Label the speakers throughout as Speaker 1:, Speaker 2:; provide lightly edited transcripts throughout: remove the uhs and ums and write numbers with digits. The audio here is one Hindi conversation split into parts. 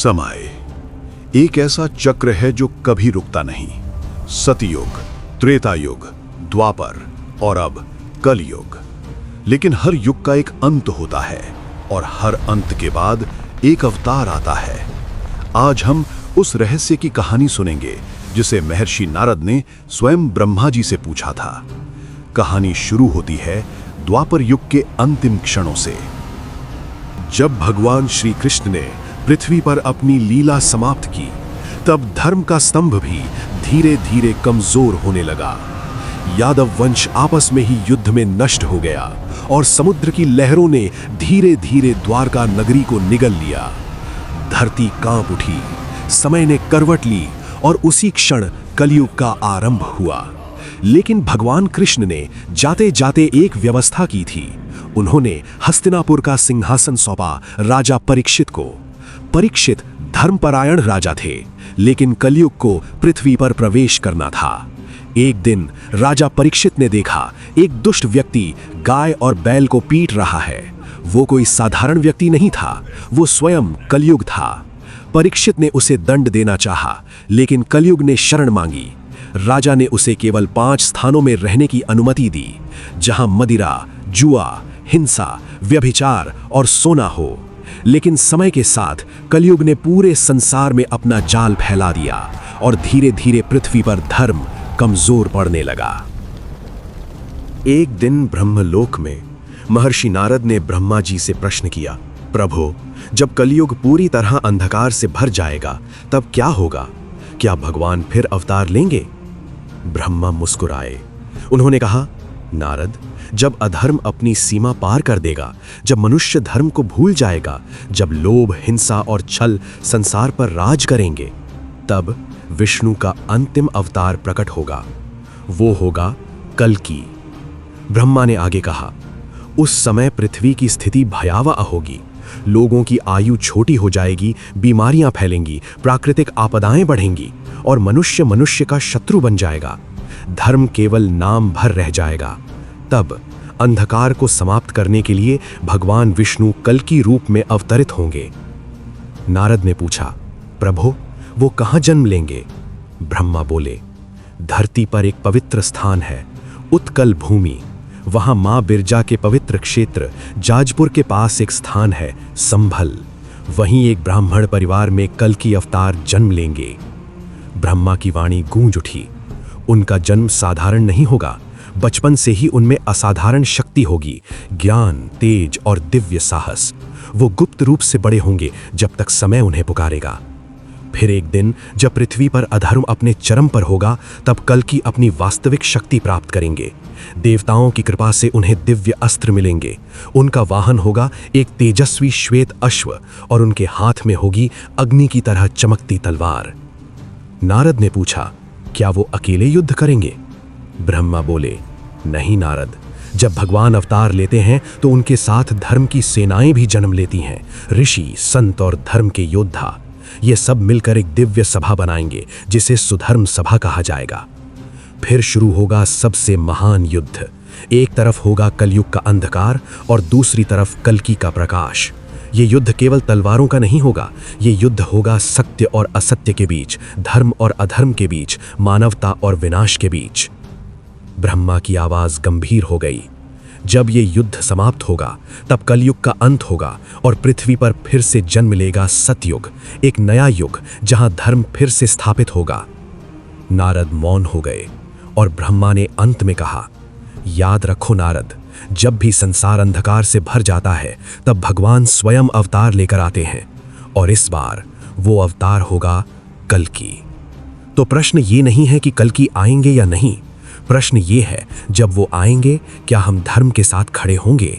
Speaker 1: समय एक ऐसा चक्र है जो कभी रुकता नहीं। सतयुग, त्रेता युग, द्वापर और अब कलयुग। लेकिन हर युग का एक अंत होता है और हर अंत के बाद एक अवतार आता है। आज हम उस रहस्य की कहानी सुनेंगे जिसे महर्षि नारद ने स्वयं ब्रह्मा जी से पूछा था। कहानी शुरू होती है द्वापर युग के अंतिम क्षणों से। जब भगवान श्री कृष्ण ने पृथ्वी पर अपनी लीला समाप्त की, तब धर्म का स्तंभ भी धीरे धीरे कमजोर होने लगा। यादव वंश आपस में ही युद्ध में नष्ट हो गया और समुद्र की लहरों ने धीरे धीरे द्वारका नगरी को निगल लिया। धरती कांप उठी, समय ने करवट ली और उसी क्षण कलयुग का आरंभ हुआ। लेकिन भगवान कृष्ण ने जाते जाते एक व्यवस्था की थी। उन्होंने हस्तिनापुर का सिंहासन सौंपा राजा परीक्षित को। परीक्षित धर्मपरायण राजा थे, लेकिन कलयुग को पृथ्वी पर प्रवेश करना था। एक दिन राजा परीक्षित ने देखा एक दुष्ट व्यक्ति गाय और बैल को पीट रहा है। वो कोई साधारण व्यक्ति नहीं था, वो स्वयं कलयुग था। परीक्षित ने उसे दंड देना चाहा, लेकिन कलयुग ने शरण मांगी। राजा ने उसे केवल 5 स्थानों में रहने की अनुमति दी, जहां मदिरा, जुआ, हिंसा, व्यभिचार और सोना हो। लेकिन समय के साथ कलयुग ने पूरे संसार में अपना जाल फैला दिया और धीरे धीरे पृथ्वी पर धर्म कमजोर पड़ने लगा। एक दिन ब्रह्मलोक में महर्षि नारद ने ब्रह्मा जी से प्रश्न किया, प्रभु, जब कलयुग पूरी तरह अंधकार से भर जाएगा तब क्या होगा? क्या भगवान फिर अवतार लेंगे? ब्रह्मा मुस्कुराए। उन्होंने कहा, नारद, जब अधर्म अपनी सीमा पार कर देगा, जब मनुष्य धर्म को भूल जाएगा, जब लोभ, हिंसा और छल संसार पर राज करेंगे, तब विष्णु का अंतिम अवतार प्रकट होगा। वो होगा कल्कि। ब्रह्मा ने आगे कहा, उस समय पृथ्वी की स्थिति भयावह होगी। लोगों की आयु छोटी हो जाएगी, बीमारियां फैलेंगी, प्राकृतिक आपदाएं बढ़ेंगी और मनुष्य मनुष्य का शत्रु बन जाएगा। धर्म केवल नाम भर रह जाएगा। तब अंधकार को समाप्त करने के लिए भगवान विष्णु कल्कि रूप में अवतरित होंगे। नारद ने पूछा, प्रभु, वो कहां जन्म लेंगे? ब्रह्मा बोले, धरती पर एक पवित्र स्थान है, उत्कल भूमि। वहां मां बिरजा के पवित्र क्षेत्र जाजपुर के पास एक स्थान है, संभल। वहीं एक ब्राह्मण परिवार में कल्कि अवतार जन्म लेंगे। ब्रह्मा की वाणी गूंज उठी। उनका जन्म साधारण नहीं होगा। बचपन से ही उनमें असाधारण शक्ति होगी, ज्ञान, तेज और दिव्य साहस। वो गुप्त रूप से बड़े होंगे जब तक समय उन्हें पुकारेगा। फिर एक दिन जब पृथ्वी पर अधर्म अपने चरम पर होगा, तब कल्कि अपनी वास्तविक शक्ति प्राप्त करेंगे। देवताओं की कृपा से उन्हें दिव्य अस्त्र मिलेंगे। उनका वाहन होगा एक तेजस्वी श्वेत अश्व और उनके हाथ में होगी अग्नि की तरह चमकती तलवार। नारद ने पूछा, क्या वो अकेले युद्ध करेंगे? ब्रह्मा बोले, नहीं नारद, जब भगवान अवतार लेते हैं तो उनके साथ धर्म की सेनाएं भी जन्म लेती हैं। ऋषि, संत और धर्म के योद्धा, ये सब मिलकर एक दिव्य सभा बनाएंगे जिसे सुधर्म सभा कहा जाएगा। फिर शुरू होगा सबसे महान युद्ध। एक तरफ होगा कलयुग का अंधकार और दूसरी तरफ कल्कि का प्रकाश। ये युद्ध केवल तलवारों का नहीं होगा, ये युद्ध होगा सत्य और असत्य के बीच, धर्म और अधर्म के बीच, मानवता और विनाश के बीच। ब्रह्मा की आवाज गंभीर हो गई। जब ये युद्ध समाप्त होगा, तब कलयुग का अंत होगा और पृथ्वी पर फिर से जन्म लेगा सतयुग, एक नया युग जहां धर्म फिर से स्थापित होगा। नारद मौन हो गए और ब्रह्मा ने अंत में कहा, याद रखो नारद, जब भी संसार अंधकार से भर जाता है, तब भगवान स्वयं अवतार लेकर आते हैं और इस बार वो अवतार होगा कल्कि। तो प्रश्न ये नहीं है कि कल्कि आएंगे या नहीं, प्रश्न ये है, जब वो आएंगे क्या हम धर्म के साथ खड़े होंगे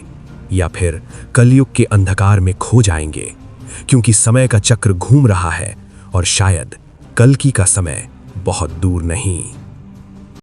Speaker 1: या फिर कलयुग के अंधकार में खो जाएंगे? क्योंकि समय का चक्र घूम रहा है और शायद कल्कि का समय बहुत दूर नहीं।